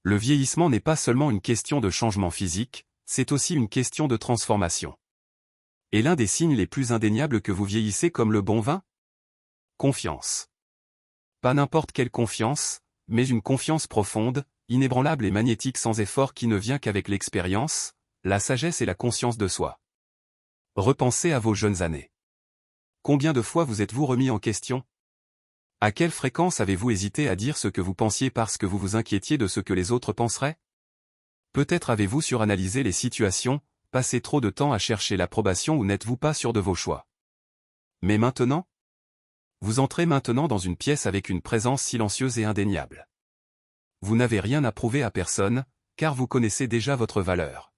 Le vieillissement n'est pas seulement une question de changement physique, c'est aussi une question de transformation. Et l'un des signes les plus indéniables que vous vieillissez comme le bon vin? Confiance. Pas n'importe quelle confiance, mais une confiance profonde, inébranlable et magnétique sans effort qui ne vient qu'avec l'expérience, la sagesse et la conscience de soi. Repensez à vos jeunes années. Combien de fois vous êtes-vous remis en question? À quelle fréquence avez-vous hésité à dire ce que vous pensiez parce que vous vous inquiétiez de ce que les autres penseraient? Peut-être avez-vous suranalysé les situations, passé trop de temps à chercher l'approbation ou n'êtes-vous pas sûr de vos choix? Mais maintenant? Vous entrez maintenant dans une pièce avec une présence silencieuse et indéniable. Vous n'avez rien à prouver à personne, car vous connaissez déjà votre valeur.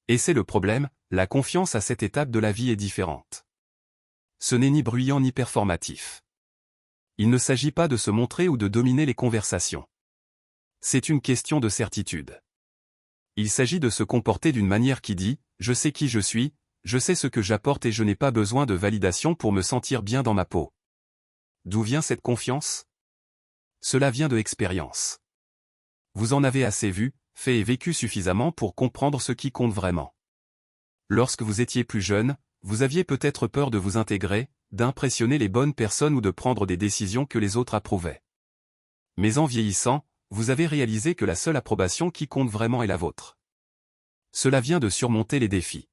Et c'est le problème, la confiance à cette étape de la vie est différente. Ce n'est ni bruyant ni performatif. Il ne s'agit pas de se montrer ou de dominer les conversations. C'est une question de certitude. Il s'agit de se comporter d'une manière qui dit « Je sais qui je suis, je sais ce que j'apporte et je n'ai pas besoin de validation pour me sentir bien dans ma peau. » D'où vient cette confiance? Cela vient de l'expérience. Vous en avez assez vu, fait et vécu suffisamment pour comprendre ce qui compte vraiment. Lorsque vous étiez plus jeune, vous aviez peut-être peur de vous intégrer, d'impressionner les bonnes personnes ou de prendre des décisions que les autres approuvaient. Mais en vieillissant, vous avez réalisé que la seule approbation qui compte vraiment est la vôtre. Cela vient de surmonter les défis.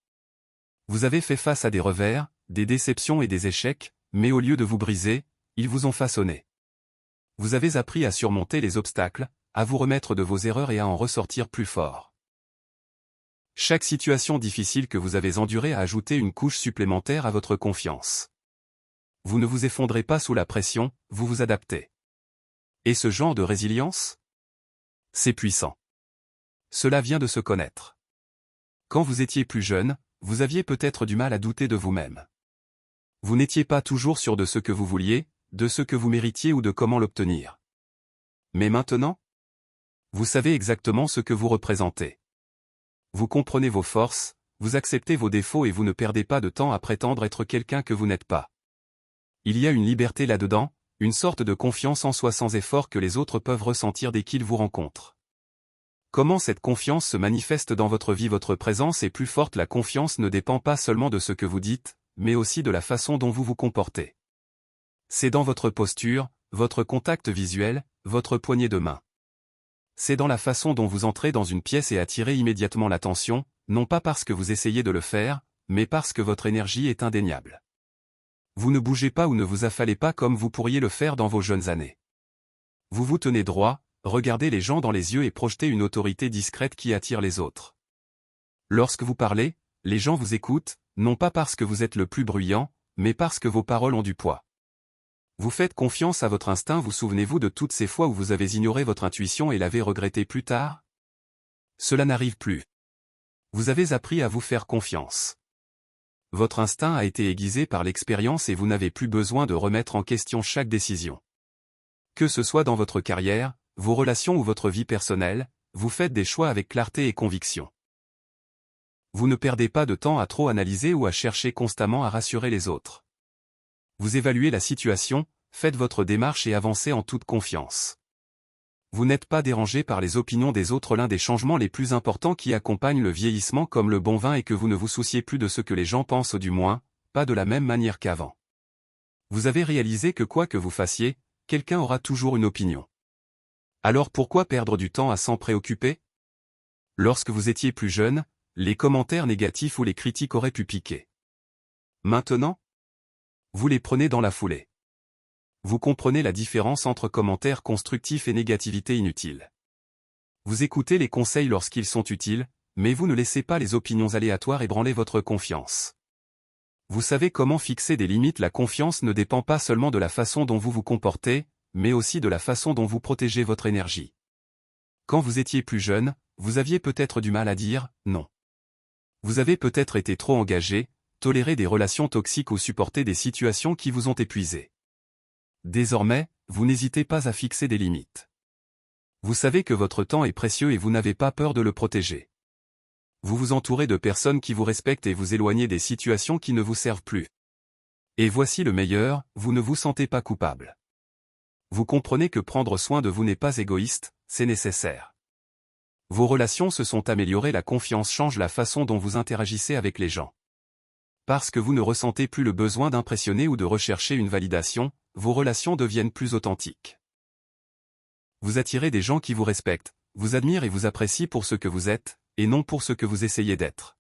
Vous avez fait face à des revers, des déceptions et des échecs, mais au lieu de vous briser, ils vous ont façonné. Vous avez appris à surmonter les obstacles, à vous remettre de vos erreurs et à en ressortir plus fort. Chaque situation difficile que vous avez endurée a ajouté une couche supplémentaire à votre confiance. Vous ne vous effondrez pas sous la pression, vous vous adaptez. Et ce genre de résilience? C'est puissant. Cela vient de se connaître. Quand vous étiez plus jeune, vous aviez peut-être du mal à douter de vous-même. Vous n'étiez pas toujours sûr de ce que vous vouliez, de ce que vous méritiez ou de comment l'obtenir. Mais maintenant? Vous savez exactement ce que vous représentez. Vous comprenez vos forces, vous acceptez vos défauts et vous ne perdez pas de temps à prétendre être quelqu'un que vous n'êtes pas. Il y a une liberté là-dedans, une sorte de confiance en soi sans effort que les autres peuvent ressentir dès qu'ils vous rencontrent. Comment cette confiance se manifeste dans votre vie? Votre présence est plus forte. La confiance ne dépend pas seulement de ce que vous dites, mais aussi de la façon dont vous vous comportez. C'est dans votre posture, votre contact visuel, votre poignée de main. C'est dans la façon dont vous entrez dans une pièce et attirez immédiatement l'attention, non pas parce que vous essayez de le faire, mais parce que votre énergie est indéniable. Vous ne bougez pas ou ne vous affalez pas comme vous pourriez le faire dans vos jeunes années. Vous vous tenez droit, regardez les gens dans les yeux et projetez une autorité discrète qui attire les autres. Lorsque vous parlez, les gens vous écoutent, non pas parce que vous êtes le plus bruyant, mais parce que vos paroles ont du poids. Vous faites confiance à votre instinct. Vous souvenez-vous de toutes ces fois où vous avez ignoré votre intuition et l'avez regretté plus tard? Cela n'arrive plus. Vous avez appris à vous faire confiance. Votre instinct a été aiguisé par l'expérience et vous n'avez plus besoin de remettre en question chaque décision. Que ce soit dans votre carrière, vos relations ou votre vie personnelle, vous faites des choix avec clarté et conviction. Vous ne perdez pas de temps à trop analyser ou à chercher constamment à rassurer les autres. Vous évaluez la situation, faites votre démarche et avancez en toute confiance. Vous n'êtes pas dérangé par les opinions des autres. L'un des changements les plus importants qui accompagnent le vieillissement comme le bon vin est que vous ne vous souciez plus de ce que les gens pensent, du moins, pas de la même manière qu'avant. Vous avez réalisé que quoi que vous fassiez, quelqu'un aura toujours une opinion. Alors pourquoi perdre du temps à s'en préoccuper? Lorsque vous étiez plus jeune, les commentaires négatifs ou les critiques auraient pu piquer. Maintenant, vous les prenez dans la foulée. Vous comprenez la différence entre commentaires constructifs et négativité inutile. Vous écoutez les conseils lorsqu'ils sont utiles, mais vous ne laissez pas les opinions aléatoires ébranler votre confiance. Vous savez comment fixer des limites. La confiance ne dépend pas seulement de la façon dont vous vous comportez, mais aussi de la façon dont vous protégez votre énergie. Quand vous étiez plus jeune, vous aviez peut-être du mal à dire « non ». Vous avez peut-être été trop engagé, toléré des relations toxiques ou supporté des situations qui vous ont épuisé. Désormais, vous n'hésitez pas à fixer des limites. Vous savez que votre temps est précieux et vous n'avez pas peur de le protéger. Vous vous entourez de personnes qui vous respectent et vous éloignez des situations qui ne vous servent plus. Et voici le meilleur, vous ne vous sentez pas coupable. Vous comprenez que prendre soin de vous n'est pas égoïste, c'est nécessaire. Vos relations se sont améliorées, la confiance change la façon dont vous interagissez avec les gens. Parce que vous ne ressentez plus le besoin d'impressionner ou de rechercher une validation, vos relations deviennent plus authentiques. Vous attirez des gens qui vous respectent, vous admirent et vous apprécient pour ce que vous êtes, et non pour ce que vous essayez d'être.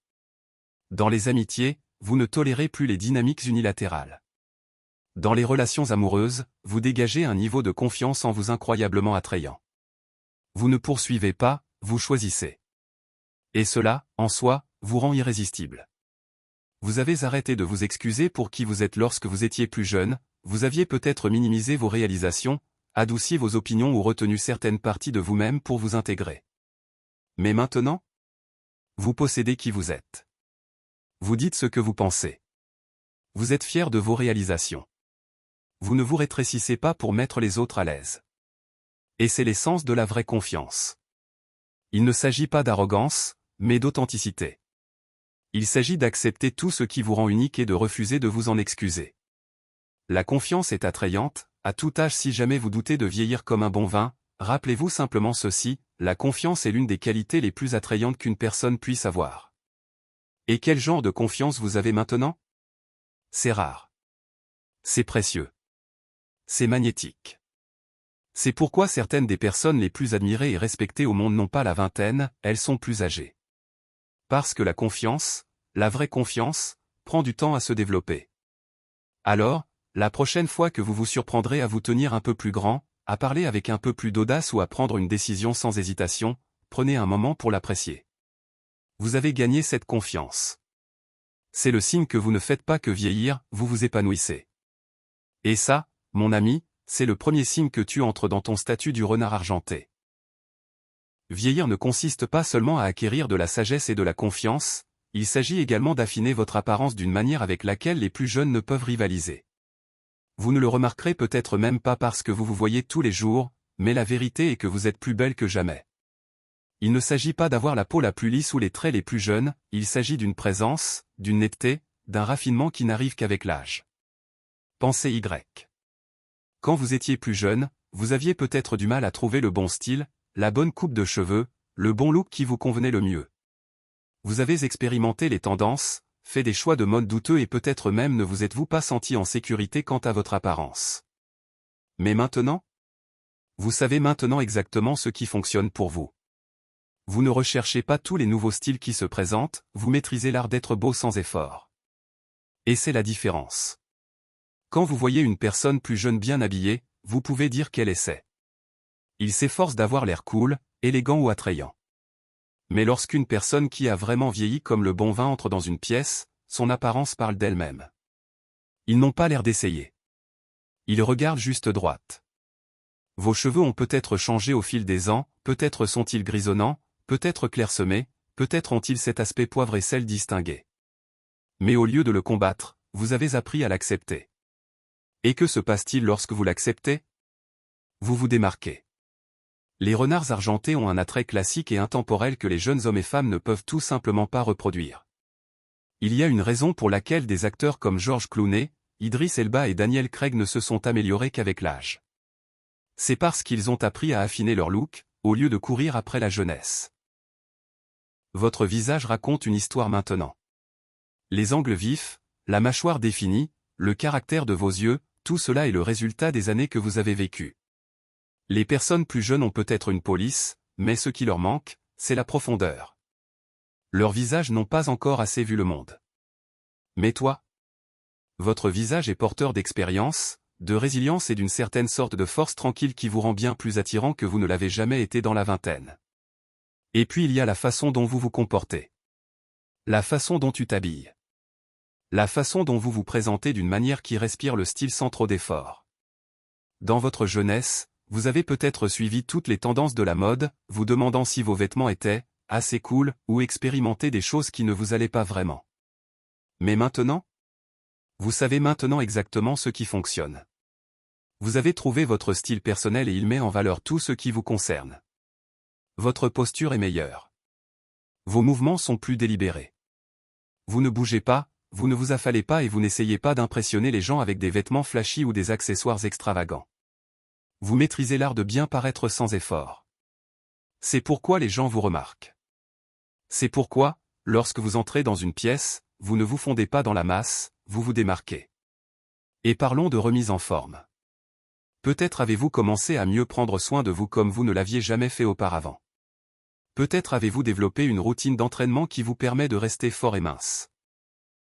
Dans les amitiés, vous ne tolérez plus les dynamiques unilatérales. Dans les relations amoureuses, vous dégagez un niveau de confiance en vous incroyablement attrayant. Vous ne poursuivez pas, vous choisissez. Et cela, en soi, vous rend irrésistible. Vous avez arrêté de vous excuser pour qui vous êtes lorsque vous étiez plus jeune, vous aviez peut-être minimisé vos réalisations, adouci vos opinions ou retenu certaines parties de vous-même pour vous intégrer. Mais maintenant, vous possédez qui vous êtes. Vous dites ce que vous pensez. Vous êtes fier de vos réalisations. Vous ne vous rétrécissez pas pour mettre les autres à l'aise. Et c'est l'essence de la vraie confiance. Il ne s'agit pas d'arrogance, mais d'authenticité. Il s'agit d'accepter tout ce qui vous rend unique et de refuser de vous en excuser. La confiance est attrayante, à tout âge. Si jamais vous doutez de vieillir comme un bon vin, rappelez-vous simplement ceci, la confiance est l'une des qualités les plus attrayantes qu'une personne puisse avoir. Et quel genre de confiance vous avez maintenant? C'est rare. C'est précieux. C'est magnétique. C'est pourquoi certaines des personnes les plus admirées et respectées au monde n'ont pas la vingtaine, elles sont plus âgées. Parce que la confiance, la vraie confiance, prend du temps à se développer. Alors, la prochaine fois que vous vous surprendrez à vous tenir un peu plus grand, à parler avec un peu plus d'audace ou à prendre une décision sans hésitation, prenez un moment pour l'apprécier. Vous avez gagné cette confiance. C'est le signe que vous ne faites pas que vieillir, vous vous épanouissez. Et ça, mon ami, c'est le premier signe que tu entres dans ton statut du renard argenté. Vieillir ne consiste pas seulement à acquérir de la sagesse et de la confiance, il s'agit également d'affiner votre apparence d'une manière avec laquelle les plus jeunes ne peuvent rivaliser. Vous ne le remarquerez peut-être même pas parce que vous vous voyez tous les jours, mais la vérité est que vous êtes plus belle que jamais. Il ne s'agit pas d'avoir la peau la plus lisse ou les traits les plus jeunes, il s'agit d'une présence, d'une netteté, d'un raffinement qui n'arrive qu'avec l'âge. Pensez Y. Quand vous étiez plus jeune, vous aviez peut-être du mal à trouver le bon style, la bonne coupe de cheveux, le bon look qui vous convenait le mieux. Vous avez expérimenté les tendances, fait des choix de mode douteux et peut-être même ne vous êtes-vous pas senti en sécurité quant à votre apparence. Mais maintenant? Vous savez maintenant exactement ce qui fonctionne pour vous. Vous ne recherchez pas tous les nouveaux styles qui se présentent, vous maîtrisez l'art d'être beau sans effort. Et c'est la différence. Quand vous voyez une personne plus jeune bien habillée, vous pouvez dire qu'elle essaie. Il s'efforce d'avoir l'air cool, élégant ou attrayant. Mais lorsqu'une personne qui a vraiment vieilli comme le bon vin entre dans une pièce, son apparence parle d'elle-même. Ils n'ont pas l'air d'essayer. Ils regardent juste droite. Vos cheveux ont peut-être changé au fil des ans, peut-être sont-ils grisonnants, peut-être clairsemés, peut-être ont-ils cet aspect poivre et sel distingué. Mais au lieu de le combattre, vous avez appris à l'accepter. Et que se passe-t-il lorsque vous l'acceptez? Vous vous démarquez. Les renards argentés ont un attrait classique et intemporel que les jeunes hommes et femmes ne peuvent tout simplement pas reproduire. Il y a une raison pour laquelle des acteurs comme George Clooney, Idris Elba et Daniel Craig ne se sont améliorés qu'avec l'âge. C'est parce qu'ils ont appris à affiner leur look, au lieu de courir après la jeunesse. Votre visage raconte une histoire maintenant. Les angles vifs, la mâchoire définie, le caractère de vos yeux, tout cela est le résultat des années que vous avez vécues. Les personnes plus jeunes ont peut-être une police, mais ce qui leur manque, c'est la profondeur. Leurs visages n'ont pas encore assez vu le monde. Mais toi? Votre visage est porteur d'expérience, de résilience et d'une certaine sorte de force tranquille qui vous rend bien plus attirant que vous ne l'avez jamais été dans la vingtaine. Et puis il y a la façon dont vous vous comportez. La façon dont tu t'habilles. La façon dont vous vous présentez d'une manière qui respire le style sans trop d'effort. Dans votre jeunesse, vous avez peut-être suivi toutes les tendances de la mode, vous demandant si vos vêtements étaient assez cool ou expérimenté des choses qui ne vous allaient pas vraiment. Mais maintenant? Vous savez maintenant exactement ce qui fonctionne. Vous avez trouvé votre style personnel et il met en valeur tout ce qui vous concerne. Votre posture est meilleure. Vos mouvements sont plus délibérés. Vous ne bougez pas, vous ne vous affalez pas et vous n'essayez pas d'impressionner les gens avec des vêtements flashy ou des accessoires extravagants. Vous maîtrisez l'art de bien paraître sans effort. C'est pourquoi les gens vous remarquent. C'est pourquoi, lorsque vous entrez dans une pièce, vous ne vous fondez pas dans la masse, vous vous démarquez. Et parlons de remise en forme. Peut-être avez-vous commencé à mieux prendre soin de vous comme vous ne l'aviez jamais fait auparavant. Peut-être avez-vous développé une routine d'entraînement qui vous permet de rester fort et mince.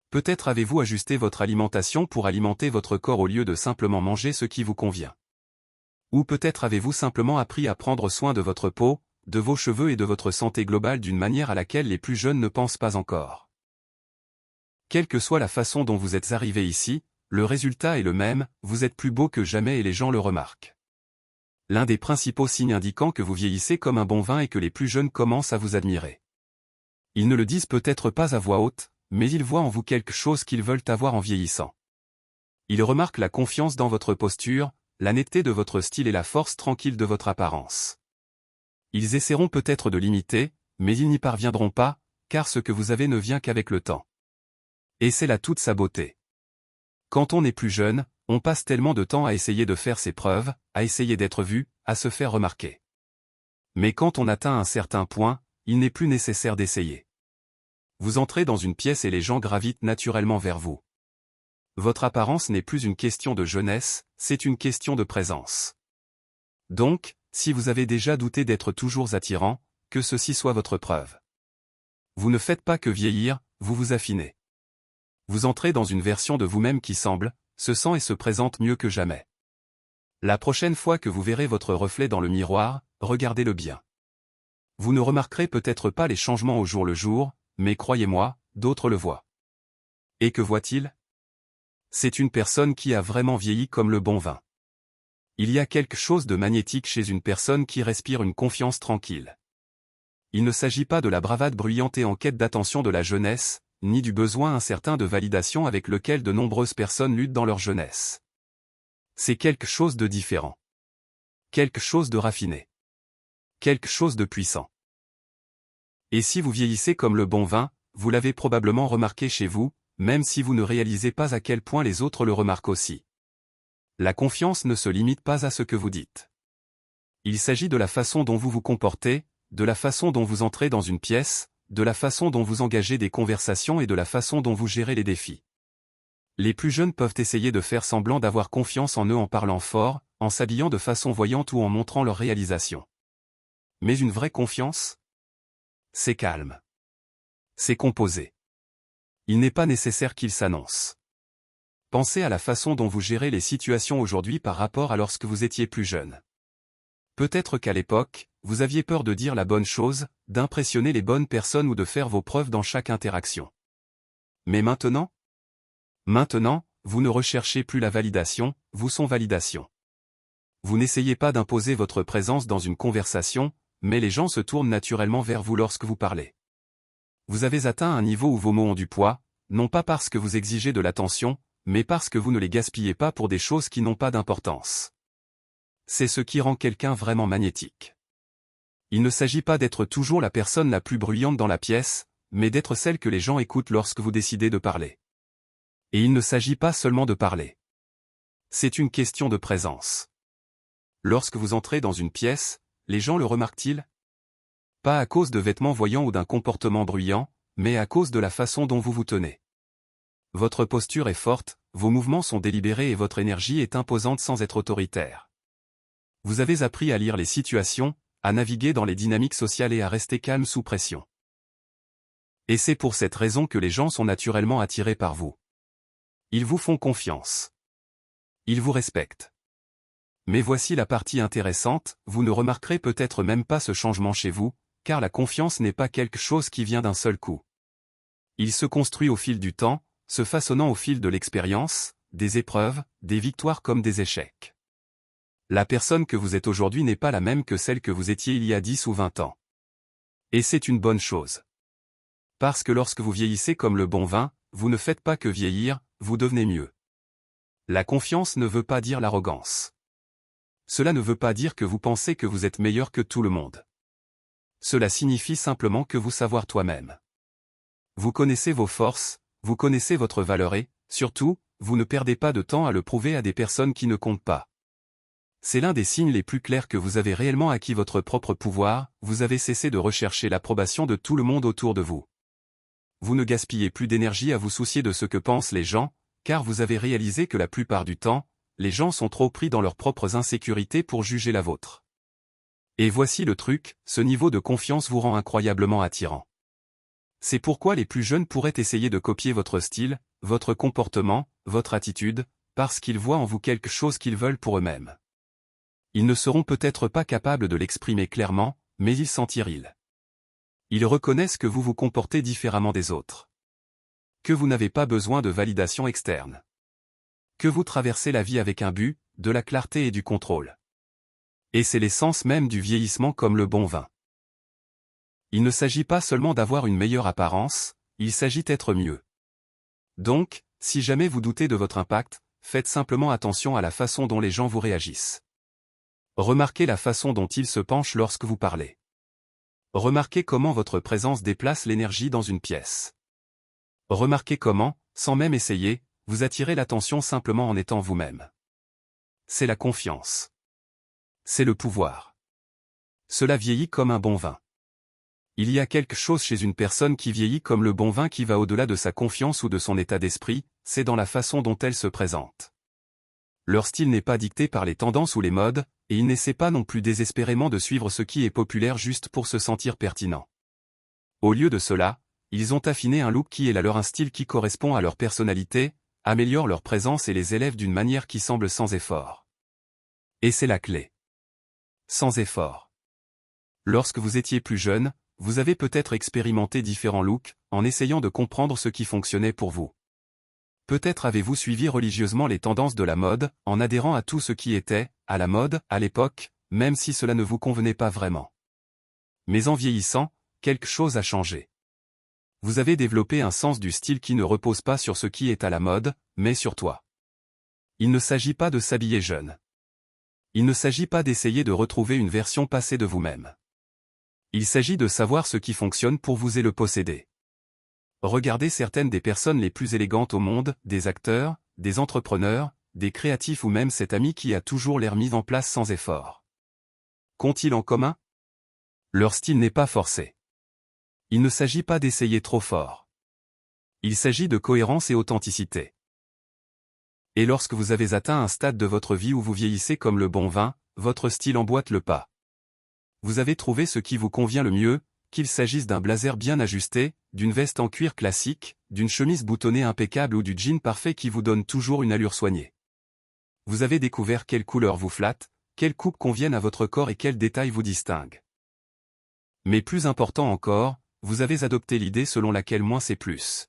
Peut-être avez-vous ajusté votre alimentation pour alimenter votre corps au lieu de simplement manger ce qui vous convient. Ou peut-être avez-vous simplement appris à prendre soin de votre peau, de vos cheveux et de votre santé globale d'une manière à laquelle les plus jeunes ne pensent pas encore. Quelle que soit la façon dont vous êtes arrivé ici, le résultat est le même, vous êtes plus beau que jamais et les gens le remarquent. L'un des principaux signes indiquant que vous vieillissez comme un bon vin est que les plus jeunes commencent à vous admirer. Ils ne le disent peut-être pas à voix haute, mais ils voient en vous quelque chose qu'ils veulent avoir en vieillissant. Ils remarquent la confiance dans votre posture, la netteté de votre style et la force tranquille de votre apparence. Ils essaieront peut-être de l'imiter, mais ils n'y parviendront pas, car ce que vous avez ne vient qu'avec le temps. Et c'est là toute sa beauté. Quand on est plus jeune, on passe tellement de temps à essayer de faire ses preuves, à essayer d'être vu, à se faire remarquer. Mais quand on atteint un certain point, il n'est plus nécessaire d'essayer. Vous entrez dans une pièce et les gens gravitent naturellement vers vous. Votre apparence n'est plus une question de jeunesse, c'est une question de présence. Donc, si vous avez déjà douté d'être toujours attirant, que ceci soit votre preuve. Vous ne faites pas que vieillir, vous vous affinez. Vous entrez dans une version de vous-même qui semble, se sent et se présente mieux que jamais. La prochaine fois que vous verrez votre reflet dans le miroir, regardez-le bien. Vous ne remarquerez peut-être pas les changements au jour le jour, mais croyez-moi, d'autres le voient. Et que voient-ils? C'est une personne qui a vraiment vieilli comme le bon vin. Il y a quelque chose de magnétique chez une personne qui respire une confiance tranquille. Il ne s'agit pas de la bravade bruyante et en quête d'attention de la jeunesse, ni du besoin incertain de validation avec lequel de nombreuses personnes luttent dans leur jeunesse. C'est quelque chose de différent. Quelque chose de raffiné. Quelque chose de puissant. Et si vous vieillissez comme le bon vin, vous l'avez probablement remarqué chez vous, même si vous ne réalisez pas à quel point les autres le remarquent aussi. La confiance ne se limite pas à ce que vous dites. Il s'agit de la façon dont vous vous comportez, de la façon dont vous entrez dans une pièce, de la façon dont vous engagez des conversations et de la façon dont vous gérez les défis. Les plus jeunes peuvent essayer de faire semblant d'avoir confiance en eux en parlant fort, en s'habillant de façon voyante ou en montrant leurs réalisations. Mais une vraie confiance? C'est calme. C'est composé. Il n'est pas nécessaire qu'il s'annonce. Pensez à la façon dont vous gérez les situations aujourd'hui par rapport à lorsque vous étiez plus jeune. Peut-être qu'à l'époque, vous aviez peur de dire la bonne chose, d'impressionner les bonnes personnes ou de faire vos preuves dans chaque interaction. Mais maintenant? Maintenant, vous ne recherchez plus la validation, vous son validation. Vous n'essayez pas d'imposer votre présence dans une conversation, mais les gens se tournent naturellement vers vous lorsque vous parlez. Vous avez atteint un niveau où vos mots ont du poids, non pas parce que vous exigez de l'attention, mais parce que vous ne les gaspillez pas pour des choses qui n'ont pas d'importance. C'est ce qui rend quelqu'un vraiment magnétique. Il ne s'agit pas d'être toujours la personne la plus bruyante dans la pièce, mais d'être celle que les gens écoutent lorsque vous décidez de parler. Et il ne s'agit pas seulement de parler. C'est une question de présence. Lorsque vous entrez dans une pièce, les gens le remarquent-ils? Pas à cause de vêtements voyants ou d'un comportement bruyant, mais à cause de la façon dont vous vous tenez. Votre posture est forte, vos mouvements sont délibérés et votre énergie est imposante sans être autoritaire. Vous avez appris à lire les situations, à naviguer dans les dynamiques sociales et à rester calme sous pression. Et c'est pour cette raison que les gens sont naturellement attirés par vous. Ils vous font confiance. Ils vous respectent. Mais voici la partie intéressante, vous ne remarquerez peut-être même pas ce changement chez vous, car la confiance n'est pas quelque chose qui vient d'un seul coup. Il se construit au fil du temps, se façonnant au fil de l'expérience, des épreuves, des victoires comme des échecs. La personne que vous êtes aujourd'hui n'est pas la même que celle que vous étiez il y a 10 ou 20 ans. Et c'est une bonne chose. Parce que lorsque vous vieillissez comme le bon vin, vous ne faites pas que vieillir, vous devenez mieux. La confiance ne veut pas dire l'arrogance. Cela ne veut pas dire que vous pensez que vous êtes meilleur que tout le monde. Cela signifie simplement que vous savez toi-même. Vous connaissez vos forces, vous connaissez votre valeur et, surtout, vous ne perdez pas de temps à le prouver à des personnes qui ne comptent pas. C'est l'un des signes les plus clairs que vous avez réellement acquis votre propre pouvoir, vous avez cessé de rechercher l'approbation de tout le monde autour de vous. Vous ne gaspillez plus d'énergie à vous soucier de ce que pensent les gens, car vous avez réalisé que la plupart du temps, les gens sont trop pris dans leurs propres insécurités pour juger la vôtre. Et voici le truc, ce niveau de confiance vous rend incroyablement attirant. C'est pourquoi les plus jeunes pourraient essayer de copier votre style, votre comportement, votre attitude, parce qu'ils voient en vous quelque chose qu'ils veulent pour eux-mêmes. Ils ne seront peut-être pas capables de l'exprimer clairement, mais ils s'en tirent. Ils reconnaissent que vous vous comportez différemment des autres. Que vous n'avez pas besoin de validation externe. Que vous traversez la vie avec un but, de la clarté et du contrôle. Et c'est l'essence même du vieillissement comme le bon vin. Il ne s'agit pas seulement d'avoir une meilleure apparence, il s'agit d'être mieux. Donc, si jamais vous doutez de votre impact, faites simplement attention à la façon dont les gens vous réagissent. Remarquez la façon dont ils se penchent lorsque vous parlez. Remarquez comment votre présence déplace l'énergie dans une pièce. Remarquez comment, sans même essayer, vous attirez l'attention simplement en étant vous-même. C'est la confiance. C'est le pouvoir. Cela vieillit comme un bon vin. Il y a quelque chose chez une personne qui vieillit comme le bon vin qui va au-delà de sa confiance ou de son état d'esprit, c'est dans la façon dont elle se présente. Leur style n'est pas dicté par les tendances ou les modes, et ils n'essaient pas non plus désespérément de suivre ce qui est populaire juste pour se sentir pertinent. Au lieu de cela, ils ont affiné un look qui est leur un style qui correspond à leur personnalité, améliore leur présence et les élève d'une manière qui semble sans effort. Et c'est la clé. Sans effort. Lorsque vous étiez plus jeune, vous avez peut-être expérimenté différents looks, en essayant de comprendre ce qui fonctionnait pour vous. Peut-être avez-vous suivi religieusement les tendances de la mode, en adhérant à tout ce qui était, à la mode, à l'époque, même si cela ne vous convenait pas vraiment. Mais en vieillissant, quelque chose a changé. Vous avez développé un sens du style qui ne repose pas sur ce qui est à la mode, mais sur toi. Il ne s'agit pas de s'habiller jeune. Il ne s'agit pas d'essayer de retrouver une version passée de vous-même. Il s'agit de savoir ce qui fonctionne pour vous et le posséder. Regardez certaines des personnes les plus élégantes au monde, des acteurs, des entrepreneurs, des créatifs ou même cet ami qui a toujours l'air mis en place sans effort. Qu'ont-ils en commun? Leur style n'est pas forcé. Il ne s'agit pas d'essayer trop fort. Il s'agit de cohérence et authenticité. Et lorsque vous avez atteint un stade de votre vie où vous vieillissez comme le bon vin, votre style emboîte le pas. Vous avez trouvé ce qui vous convient le mieux, qu'il s'agisse d'un blazer bien ajusté, d'une veste en cuir classique, d'une chemise boutonnée impeccable ou du jean parfait qui vous donne toujours une allure soignée. Vous avez découvert quelles couleurs vous flattent, quelles coupes conviennent à votre corps et quels détails vous distinguent. Mais plus important encore, vous avez adopté l'idée selon laquelle moins c'est plus.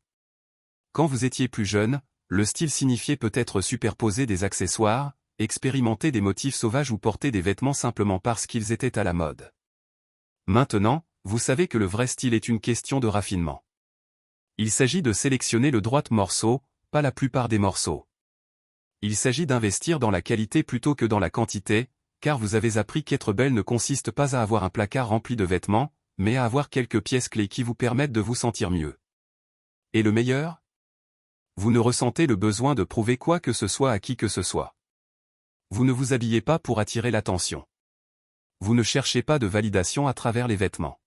Quand vous étiez plus jeune, le style signifiait peut-être superposer des accessoires, expérimenter des motifs sauvages ou porter des vêtements simplement parce qu'ils étaient à la mode. Maintenant, vous savez que le vrai style est une question de raffinement. Il s'agit de sélectionner le droit morceau, pas la plupart des morceaux. Il s'agit d'investir dans la qualité plutôt que dans la quantité, car vous avez appris qu'être belle ne consiste pas à avoir un placard rempli de vêtements, mais à avoir quelques pièces clés qui vous permettent de vous sentir mieux. Et le meilleur? Vous ne ressentez le besoin de prouver quoi que ce soit à qui que ce soit. Vous ne vous habillez pas pour attirer l'attention. Vous ne cherchez pas de validation à travers les vêtements.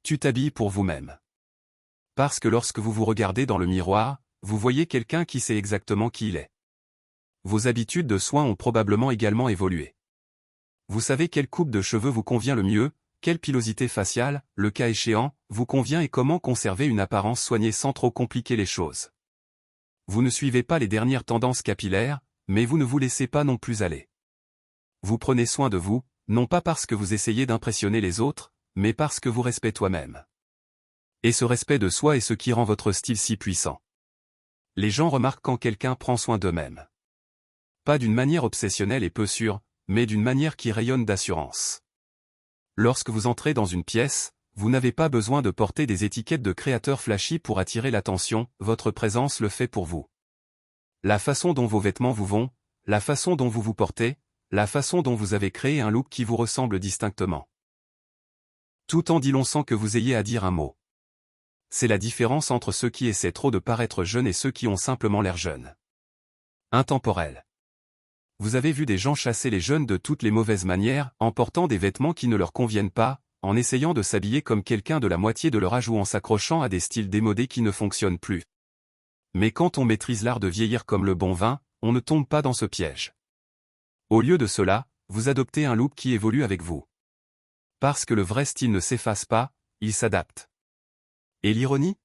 Tu t'habilles pour vous-même. Parce que lorsque vous vous regardez dans le miroir, vous voyez quelqu'un qui sait exactement qui il est. Vos habitudes de soins ont probablement également évolué. Vous savez quelle coupe de cheveux vous convient le mieux, quelle pilosité faciale, le cas échéant, vous convient et comment conserver une apparence soignée sans trop compliquer les choses. Vous ne suivez pas les dernières tendances capillaires, mais vous ne vous laissez pas non plus aller. Vous prenez soin de vous, non pas parce que vous essayez d'impressionner les autres, mais parce que vous respectez toi-même. Et ce respect de soi est ce qui rend votre style si puissant. Les gens remarquent quand quelqu'un prend soin d'eux-mêmes. Pas d'une manière obsessionnelle et peu sûre, mais d'une manière qui rayonne d'assurance. Lorsque vous entrez dans une pièce, vous n'avez pas besoin de porter des étiquettes de créateur flashy pour attirer l'attention, votre présence le fait pour vous. La façon dont vos vêtements vous vont, la façon dont vous vous portez, la façon dont vous avez créé un look qui vous ressemble distinctement. Tout en dit long sans que vous ayez à dire un mot. C'est la différence entre ceux qui essaient trop de paraître jeunes et ceux qui ont simplement l'air jeunes. Intemporel. Vous avez vu des gens chasser les jeunes de toutes les mauvaises manières, en portant des vêtements qui ne leur conviennent pas, en essayant de s'habiller comme quelqu'un de la moitié de leur âge ou en s'accrochant à des styles démodés qui ne fonctionnent plus. Mais quand on maîtrise l'art de vieillir comme le bon vin, on ne tombe pas dans ce piège. Au lieu de cela, vous adoptez un look qui évolue avec vous. Parce que le vrai style ne s'efface pas, il s'adapte. Et l'ironie?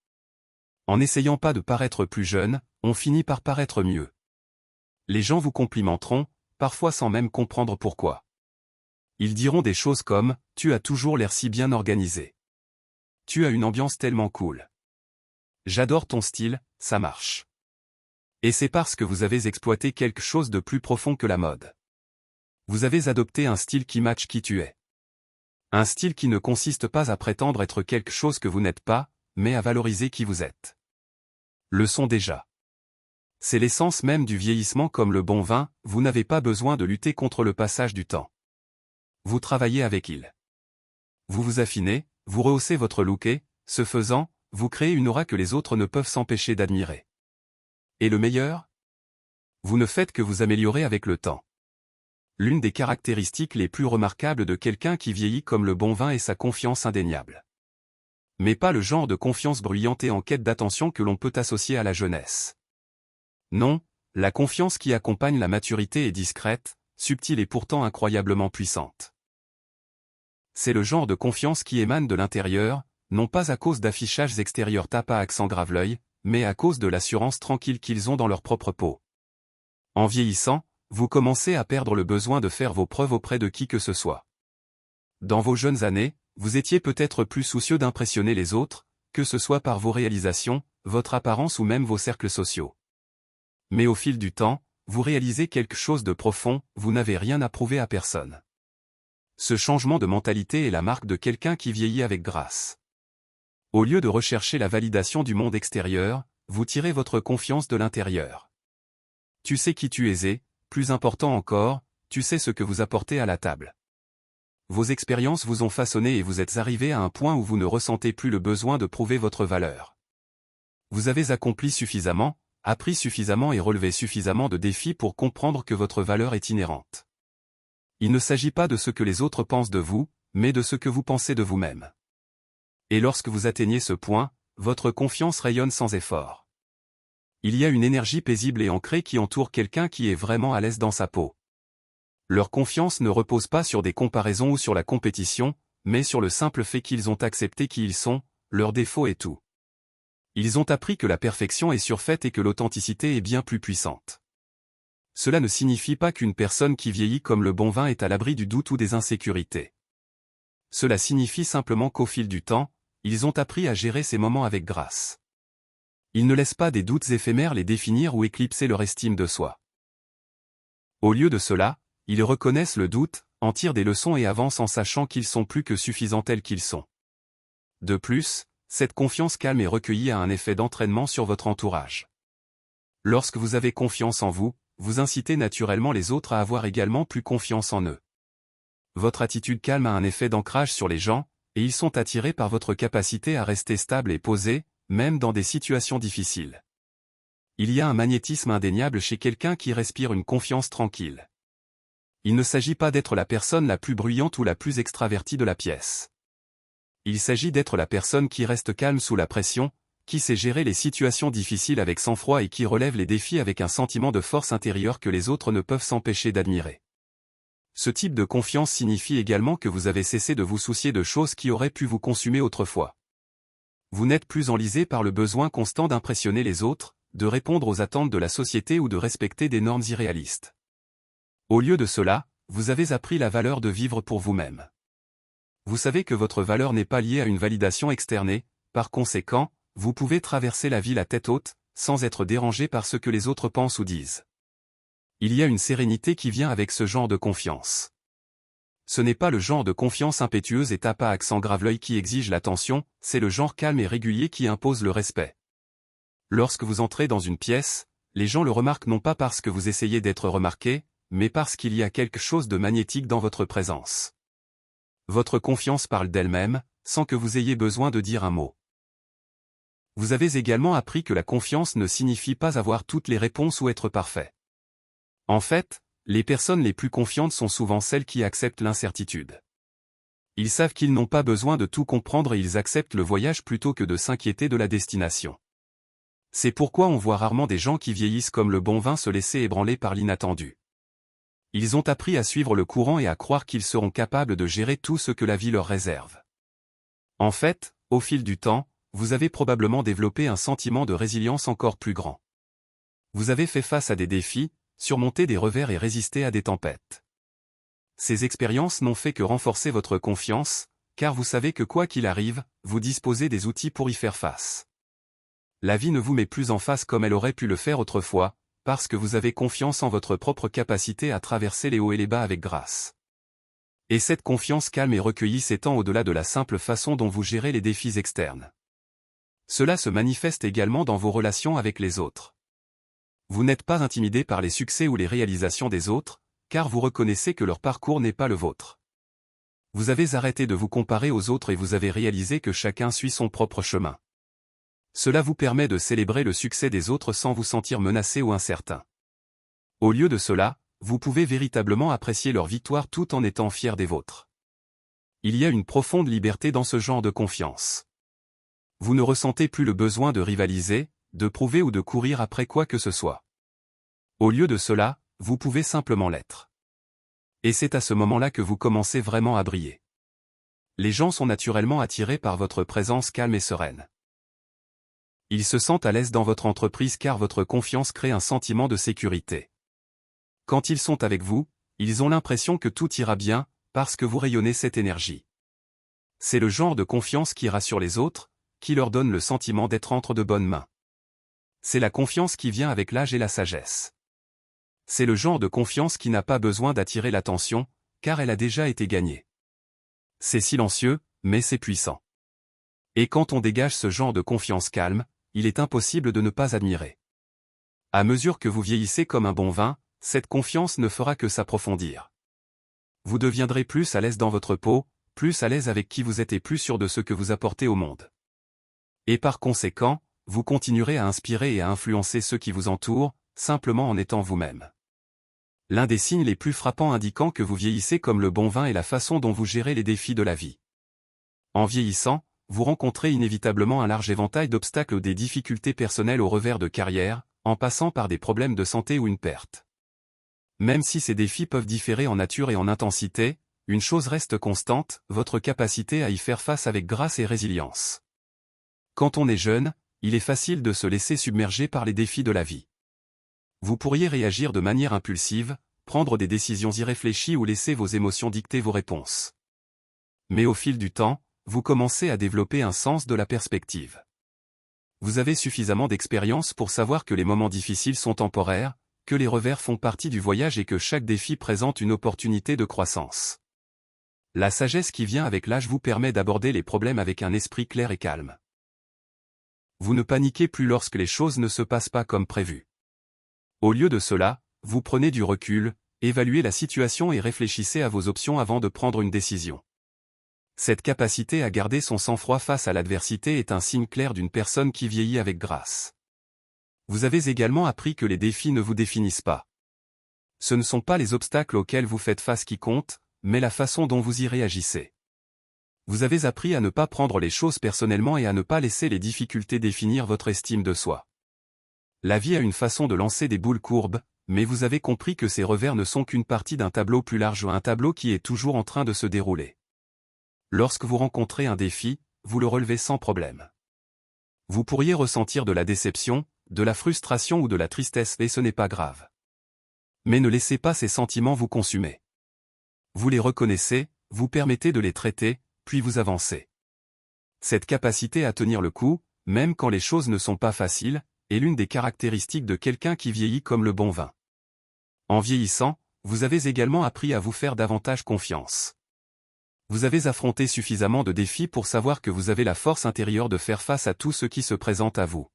En n'essayant pas de paraître plus jeune, on finit par paraître mieux. Les gens vous complimenteront, parfois sans même comprendre pourquoi. Ils diront des choses comme « Tu as toujours l'air si bien organisé. Tu as une ambiance tellement cool. J'adore ton style, ça marche. » Et c'est parce que vous avez exploité quelque chose de plus profond que la mode. Vous avez adopté un style qui matche qui tu es. Un style qui ne consiste pas à prétendre être quelque chose que vous n'êtes pas, mais à valoriser qui vous êtes. Le sont déjà. C'est l'essence même du vieillissement comme le bon vin, vous n'avez pas besoin de lutter contre le passage du temps. Vous travaillez avec il. Vous vous affinez, vous rehaussez votre look et, ce faisant, vous créez une aura que les autres ne peuvent s'empêcher d'admirer. Et le meilleur? Vous ne faites que vous améliorer avec le temps. L'une des caractéristiques les plus remarquables de quelqu'un qui vieillit comme le bon vin est sa confiance indéniable. Mais pas le genre de confiance bruyante et en quête d'attention que l'on peut associer à la jeunesse. Non, la confiance qui accompagne la maturité est discrète, subtile et pourtant incroyablement puissante. C'est le genre de confiance qui émane de l'intérieur, non pas à cause d'affichages extérieurs tapant à accent grave l'œil, mais à cause de l'assurance tranquille qu'ils ont dans leur propre peau. En vieillissant, vous commencez à perdre le besoin de faire vos preuves auprès de qui que ce soit. Dans vos jeunes années, vous étiez peut-être plus soucieux d'impressionner les autres, que ce soit par vos réalisations, votre apparence ou même vos cercles sociaux. Mais au fil du temps, vous réalisez quelque chose de profond, vous n'avez rien à prouver à personne. Ce changement de mentalité est la marque de quelqu'un qui vieillit avec grâce. Au lieu de rechercher la validation du monde extérieur, vous tirez votre confiance de l'intérieur. Tu sais qui tu es et, plus important encore, tu sais ce que vous apportez à la table. Vos expériences vous ont façonné et vous êtes arrivé à un point où vous ne ressentez plus le besoin de prouver votre valeur. Vous avez accompli suffisamment, appris suffisamment et relevé suffisamment de défis pour comprendre que votre valeur est inhérente. Il ne s'agit pas de ce que les autres pensent de vous, mais de ce que vous pensez de vous-même. Et lorsque vous atteignez ce point, votre confiance rayonne sans effort. Il y a une énergie paisible et ancrée qui entoure quelqu'un qui est vraiment à l'aise dans sa peau. Leur confiance ne repose pas sur des comparaisons ou sur la compétition, mais sur le simple fait qu'ils ont accepté qui ils sont, leurs défauts et tout. Ils ont appris que la perfection est surfaite et que l'authenticité est bien plus puissante. Cela ne signifie pas qu'une personne qui vieillit comme le bon vin est à l'abri du doute ou des insécurités. Cela signifie simplement qu'au fil du temps, ils ont appris à gérer ces moments avec grâce. Ils ne laissent pas des doutes éphémères les définir ou éclipser leur estime de soi. Au lieu de cela, ils reconnaissent le doute, en tirent des leçons et avancent en sachant qu'ils sont plus que suffisants tels qu'ils sont. De plus, cette confiance calme et recueillie a un effet d'entraînement sur votre entourage. Lorsque vous avez confiance en vous, vous incitez naturellement les autres à avoir également plus confiance en eux. Votre attitude calme a un effet d'ancrage sur les gens, et ils sont attirés par votre capacité à rester stable et posé, même dans des situations difficiles. Il y a un magnétisme indéniable chez quelqu'un qui respire une confiance tranquille. Il ne s'agit pas d'être la personne la plus bruyante ou la plus extravertie de la pièce. Il s'agit d'être la personne qui reste calme sous la pression, qui sait gérer les situations difficiles avec sang-froid et qui relève les défis avec un sentiment de force intérieure que les autres ne peuvent s'empêcher d'admirer. Ce type de confiance signifie également que vous avez cessé de vous soucier de choses qui auraient pu vous consumer autrefois. Vous n'êtes plus enlisé par le besoin constant d'impressionner les autres, de répondre aux attentes de la société ou de respecter des normes irréalistes. Au lieu de cela, vous avez appris la valeur de vivre pour vous-même. Vous savez que votre valeur n'est pas liée à une validation externe et, par conséquent, vous pouvez traverser la vie la tête haute, sans être dérangé par ce que les autres pensent ou disent. Il y a une sérénité qui vient avec ce genre de confiance. Ce n'est pas le genre de confiance impétueuse et tape à accent grave l'œil qui exige l'attention, c'est le genre calme et régulier qui impose le respect. Lorsque vous entrez dans une pièce, les gens le remarquent non pas parce que vous essayez d'être remarqué, mais parce qu'il y a quelque chose de magnétique dans votre présence. Votre confiance parle d'elle-même, sans que vous ayez besoin de dire un mot. Vous avez également appris que la confiance ne signifie pas avoir toutes les réponses ou être parfait. En fait, Les personnes les plus confiantes sont souvent celles qui acceptent l'incertitude. Ils savent qu'ils n'ont pas besoin de tout comprendre et ils acceptent le voyage plutôt que de s'inquiéter de la destination. C'est pourquoi on voit rarement des gens qui vieillissent comme le bon vin se laisser ébranler par l'inattendu. Ils ont appris à suivre le courant et à croire qu'ils seront capables de gérer tout ce que la vie leur réserve. En fait, au fil du temps, vous avez probablement développé un sentiment de résilience encore plus grand. Vous avez fait face à des défis, surmonté des revers et résisté à des tempêtes. Ces expériences n'ont fait que renforcer votre confiance, car vous savez que quoi qu'il arrive, vous disposez des outils pour y faire face. La vie ne vous met plus en face comme elle aurait pu le faire autrefois, parce que vous avez confiance en votre propre capacité à traverser les hauts et les bas avec grâce. Et cette confiance calme et recueillie s'étend au-delà de la simple façon dont vous gérez les défis externes. Cela se manifeste également dans vos relations avec les autres. Vous n'êtes pas intimidé par les succès ou les réalisations des autres, car vous reconnaissez que leur parcours n'est pas le vôtre. Vous avez arrêté de vous comparer aux autres et vous avez réalisé que chacun suit son propre chemin. Cela vous permet de célébrer le succès des autres sans vous sentir menacé ou incertain. Au lieu de cela, vous pouvez véritablement apprécier leur victoire tout en étant fier des vôtres. Il y a une profonde liberté dans ce genre de confiance. Vous ne ressentez plus le besoin de rivaliser, de prouver ou de courir après quoi que ce soit. Au lieu de cela, vous pouvez simplement l'être. Et c'est à ce moment-là que vous commencez vraiment à briller. Les gens sont naturellement attirés par votre présence calme et sereine. Ils se sentent à l'aise dans votre entreprise car votre confiance crée un sentiment de sécurité. Quand ils sont avec vous, ils ont l'impression que tout ira bien, parce que vous rayonnez cette énergie. C'est le genre de confiance qui rassure les autres, qui leur donne le sentiment d'être entre de bonnes mains. C'est la confiance qui vient avec l'âge et la sagesse. C'est le genre de confiance qui n'a pas besoin d'attirer l'attention, car elle a déjà été gagnée. C'est silencieux, mais c'est puissant. Et quand on dégage ce genre de confiance calme, il est impossible de ne pas admirer. À mesure que vous vieillissez comme un bon vin, cette confiance ne fera que s'approfondir. Vous deviendrez plus à l'aise dans votre peau, plus à l'aise avec qui vous êtes et plus sûr de ce que vous apportez au monde. Et par conséquent, vous continuerez à inspirer et à influencer ceux qui vous entourent, simplement en étant vous-même. L'un des signes les plus frappants indiquant que vous vieillissez comme le bon vin est la façon dont vous gérez les défis de la vie. En vieillissant, vous rencontrez inévitablement un large éventail d'obstacles ou des difficultés personnelles au revers de carrière, en passant par des problèmes de santé ou une perte. Même si ces défis peuvent différer en nature et en intensité, une chose reste constante, votre capacité à y faire face avec grâce et résilience. Quand on est jeune, il est facile de se laisser submerger par les défis de la vie. Vous pourriez réagir de manière impulsive, prendre des décisions irréfléchies ou laisser vos émotions dicter vos réponses. Mais au fil du temps, vous commencez à développer un sens de la perspective. Vous avez suffisamment d'expérience pour savoir que les moments difficiles sont temporaires, que les revers font partie du voyage et que chaque défi présente une opportunité de croissance. La sagesse qui vient avec l'âge vous permet d'aborder les problèmes avec un esprit clair et calme. Vous ne paniquez plus lorsque les choses ne se passent pas comme prévu. Au lieu de cela, vous prenez du recul, évaluez la situation et réfléchissez à vos options avant de prendre une décision. Cette capacité à garder son sang-froid face à l'adversité est un signe clair d'une personne qui vieillit avec grâce. Vous avez également appris que les défis ne vous définissent pas. Ce ne sont pas les obstacles auxquels vous faites face qui comptent, mais la façon dont vous y réagissez. Vous avez appris à ne pas prendre les choses personnellement et à ne pas laisser les difficultés définir votre estime de soi. La vie a une façon de lancer des boules courbes, mais vous avez compris que ces revers ne sont qu'une partie d'un tableau plus large, un tableau qui est toujours en train de se dérouler. Lorsque vous rencontrez un défi, vous le relevez sans problème. Vous pourriez ressentir de la déception, de la frustration ou de la tristesse et ce n'est pas grave. Mais ne laissez pas ces sentiments vous consumer. Vous les reconnaissez, vous permettez de les traiter, puis vous avancez. Cette capacité à tenir le coup, même quand les choses ne sont pas faciles, est l'une des caractéristiques de quelqu'un qui vieillit comme le bon vin. En vieillissant, vous avez également appris à vous faire davantage confiance. Vous avez affronté suffisamment de défis pour savoir que vous avez la force intérieure de faire face à tout ce qui se présente à vous.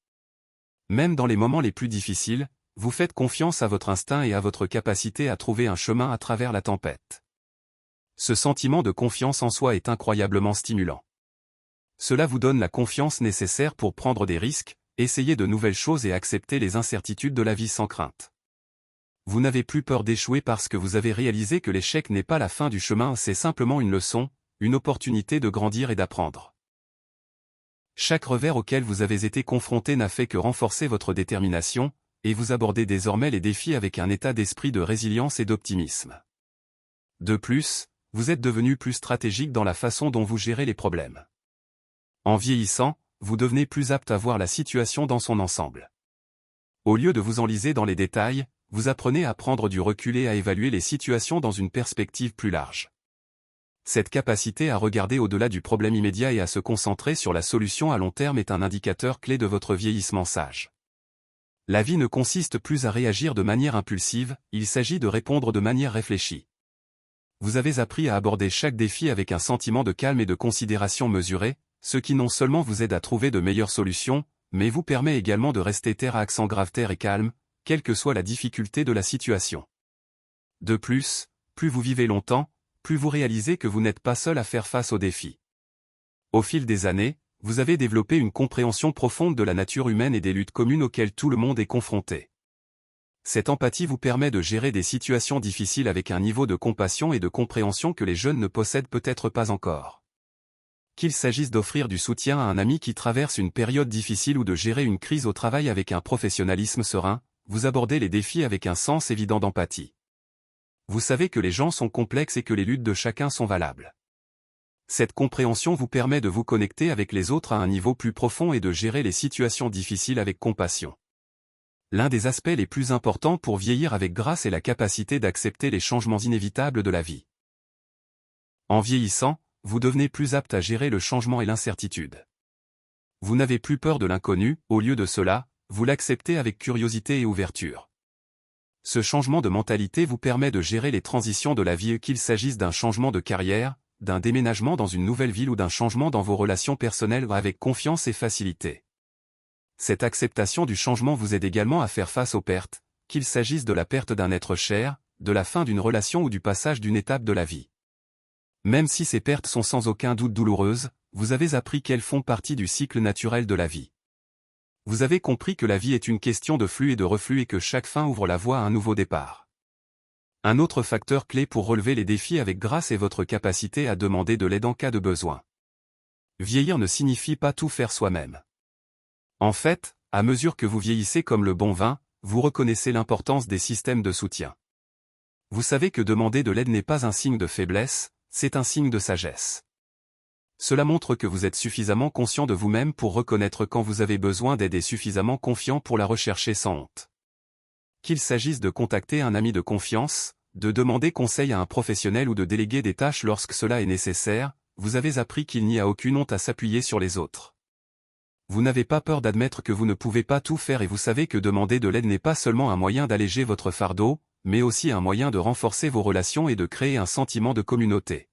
Même dans les moments les plus difficiles, vous faites confiance à votre instinct et à votre capacité à trouver un chemin à travers la tempête. Ce sentiment de confiance en soi est incroyablement stimulant. Cela vous donne la confiance nécessaire pour prendre des risques, essayer de nouvelles choses et accepter les incertitudes de la vie sans crainte. Vous n'avez plus peur d'échouer parce que vous avez réalisé que l'échec n'est pas la fin du chemin, c'est simplement une leçon, une opportunité de grandir et d'apprendre. Chaque revers auquel vous avez été confronté n'a fait que renforcer votre détermination, et vous abordez désormais les défis avec un état d'esprit de résilience et d'optimisme. De plus, vous êtes devenu plus stratégique dans la façon dont vous gérez les problèmes. En vieillissant, vous devenez plus apte à voir la situation dans son ensemble. Au lieu de vous enliser dans les détails, vous apprenez à prendre du recul et à évaluer les situations dans une perspective plus large. Cette capacité à regarder au-delà du problème immédiat et à se concentrer sur la solution à long terme est un indicateur clé de votre vieillissement sage. La vie ne consiste plus à réagir de manière impulsive, il s'agit de répondre de manière réfléchie. Vous avez appris à aborder chaque défi avec un sentiment de calme et de considération mesurée, ce qui non seulement vous aide à trouver de meilleures solutions, mais vous permet également de rester terre à accent grave, terre et calme, quelle que soit la difficulté de la situation. De plus, plus vous vivez longtemps, plus vous réalisez que vous n'êtes pas seul à faire face aux défis. Au fil des années, vous avez développé une compréhension profonde de la nature humaine et des luttes communes auxquelles tout le monde est confronté. Cette empathie vous permet de gérer des situations difficiles avec un niveau de compassion et de compréhension que les jeunes ne possèdent peut-être pas encore. Qu'il s'agisse d'offrir du soutien à un ami qui traverse une période difficile ou de gérer une crise au travail avec un professionnalisme serein, vous abordez les défis avec un sens évident d'empathie. Vous savez que les gens sont complexes et que les luttes de chacun sont valables. Cette compréhension vous permet de vous connecter avec les autres à un niveau plus profond et de gérer les situations difficiles avec compassion. L'un des aspects les plus importants pour vieillir avec grâce est la capacité d'accepter les changements inévitables de la vie. En vieillissant, vous devenez plus apte à gérer le changement et l'incertitude. Vous n'avez plus peur de l'inconnu, au lieu de cela, vous l'acceptez avec curiosité et ouverture. Ce changement de mentalité vous permet de gérer les transitions de la vie, qu'il s'agisse d'un changement de carrière, d'un déménagement dans une nouvelle ville ou d'un changement dans vos relations personnelles avec confiance et facilité. Cette acceptation du changement vous aide également à faire face aux pertes, qu'il s'agisse de la perte d'un être cher, de la fin d'une relation ou du passage d'une étape de la vie. Même si ces pertes sont sans aucun doute douloureuses, vous avez appris qu'elles font partie du cycle naturel de la vie. Vous avez compris que la vie est une question de flux et de reflux et que chaque fin ouvre la voie à un nouveau départ. Un autre facteur clé pour relever les défis avec grâce est votre capacité à demander de l'aide en cas de besoin. Vieillir ne signifie pas tout faire soi-même. En fait, à mesure que vous vieillissez comme le bon vin, vous reconnaissez l'importance des systèmes de soutien. Vous savez que demander de l'aide n'est pas un signe de faiblesse, c'est un signe de sagesse. Cela montre que vous êtes suffisamment conscient de vous-même pour reconnaître quand vous avez besoin d'aide et suffisamment confiant pour la rechercher sans honte. Qu'il s'agisse de contacter un ami de confiance, de demander conseil à un professionnel ou de déléguer des tâches lorsque cela est nécessaire, vous avez appris qu'il n'y a aucune honte à s'appuyer sur les autres. Vous n'avez pas peur d'admettre que vous ne pouvez pas tout faire et vous savez que demander de l'aide n'est pas seulement un moyen d'alléger votre fardeau, mais aussi un moyen de renforcer vos relations et de créer un sentiment de communauté.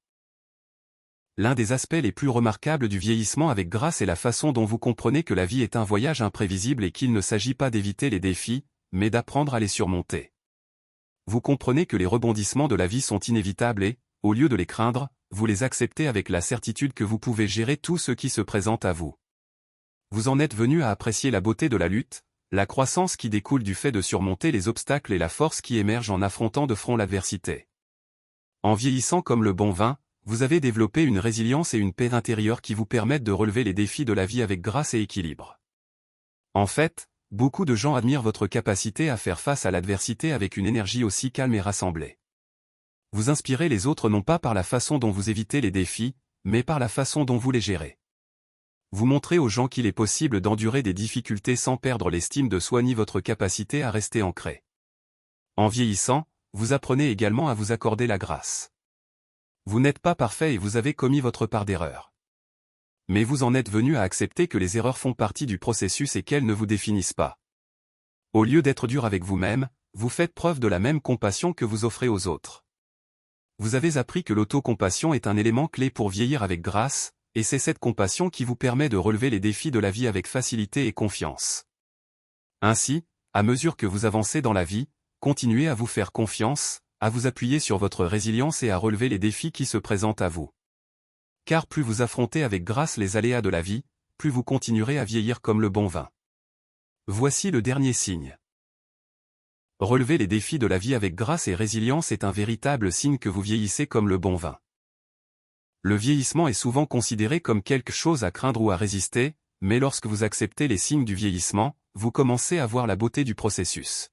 L'un des aspects les plus remarquables du vieillissement avec grâce est la façon dont vous comprenez que la vie est un voyage imprévisible et qu'il ne s'agit pas d'éviter les défis, mais d'apprendre à les surmonter. Vous comprenez que les rebondissements de la vie sont inévitables et, au lieu de les craindre, vous les acceptez avec la certitude que vous pouvez gérer tout ce qui se présente à vous. Vous en êtes venu à apprécier la beauté de la lutte, la croissance qui découle du fait de surmonter les obstacles et la force qui émerge en affrontant de front l'adversité. En vieillissant comme le bon vin, vous avez développé une résilience et une paix intérieure qui vous permettent de relever les défis de la vie avec grâce et équilibre. En fait, beaucoup de gens admirent votre capacité à faire face à l'adversité avec une énergie aussi calme et rassemblée. Vous inspirez les autres non pas par la façon dont vous évitez les défis, mais par la façon dont vous les gérez. Vous montrez aux gens qu'il est possible d'endurer des difficultés sans perdre l'estime de soi ni votre capacité à rester ancré. En vieillissant, vous apprenez également à vous accorder la grâce. Vous n'êtes pas parfait et vous avez commis votre part d'erreurs. Mais vous en êtes venu à accepter que les erreurs font partie du processus et qu'elles ne vous définissent pas. Au lieu d'être dur avec vous-même, vous faites preuve de la même compassion que vous offrez aux autres. Vous avez appris que l'autocompassion est un élément clé pour vieillir avec grâce, et c'est cette compassion qui vous permet de relever les défis de la vie avec facilité et confiance. Ainsi, à mesure que vous avancez dans la vie, continuez à vous faire confiance, à vous appuyer sur votre résilience et à relever les défis qui se présentent à vous. Car plus vous affrontez avec grâce les aléas de la vie, plus vous continuerez à vieillir comme le bon vin. Voici le dernier signe. Relever les défis de la vie avec grâce et résilience est un véritable signe que vous vieillissez comme le bon vin. Le vieillissement est souvent considéré comme quelque chose à craindre ou à résister, mais lorsque vous acceptez les signes du vieillissement, vous commencez à voir la beauté du processus.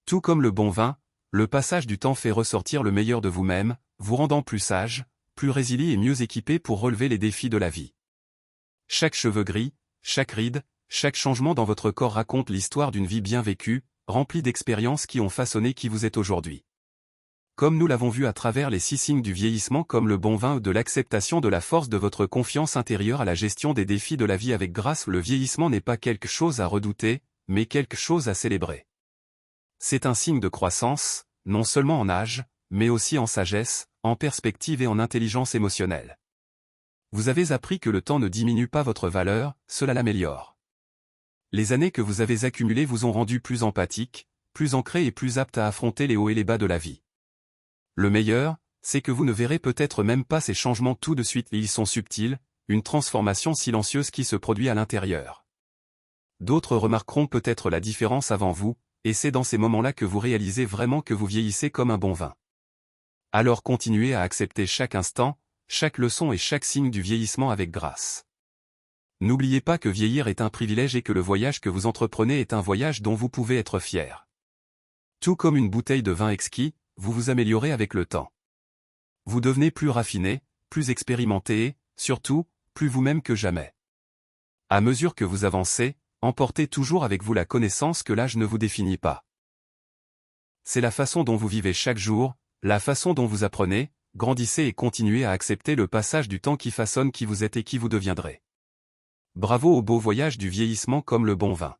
Tout comme le bon vin, le passage du temps fait ressortir le meilleur de vous-même, vous rendant plus sage, plus résilient et mieux équipé pour relever les défis de la vie. Chaque cheveu gris, chaque ride, chaque changement dans votre corps raconte l'histoire d'une vie bien vécue, remplie d'expériences qui ont façonné qui vous êtes aujourd'hui. Comme nous l'avons vu à travers les 6 signes du vieillissement comme le bon vin ou de l'acceptation de la force de votre confiance intérieure à la gestion des défis de la vie avec grâce, le vieillissement n'est pas quelque chose à redouter, mais quelque chose à célébrer. C'est un signe de croissance, non seulement en âge, mais aussi en sagesse, en perspective et en intelligence émotionnelle. Vous avez appris que le temps ne diminue pas votre valeur, cela l'améliore. Les années que vous avez accumulées vous ont rendu plus empathique, plus ancré et plus apte à affronter les hauts et les bas de la vie. Le meilleur, c'est que vous ne verrez peut-être même pas ces changements tout de suite et ils sont subtils, une transformation silencieuse qui se produit à l'intérieur. D'autres remarqueront peut-être la différence avant vous, et c'est dans ces moments-là que vous réalisez vraiment que vous vieillissez comme un bon vin. Alors continuez à accepter chaque instant, chaque leçon et chaque signe du vieillissement avec grâce. N'oubliez pas que vieillir est un privilège et que le voyage que vous entreprenez est un voyage dont vous pouvez être fier. Tout comme une bouteille de vin exquis, vous vous améliorez avec le temps. Vous devenez plus raffiné, plus expérimenté et, surtout, plus vous-même que jamais. À mesure que vous avancez, emportez toujours avec vous la connaissance que l'âge ne vous définit pas. C'est la façon dont vous vivez chaque jour, la façon dont vous apprenez, grandissez et continuez à accepter le passage du temps qui façonne qui vous êtes et qui vous deviendrez. Bravo au beau voyage du vieillissement comme le bon vin.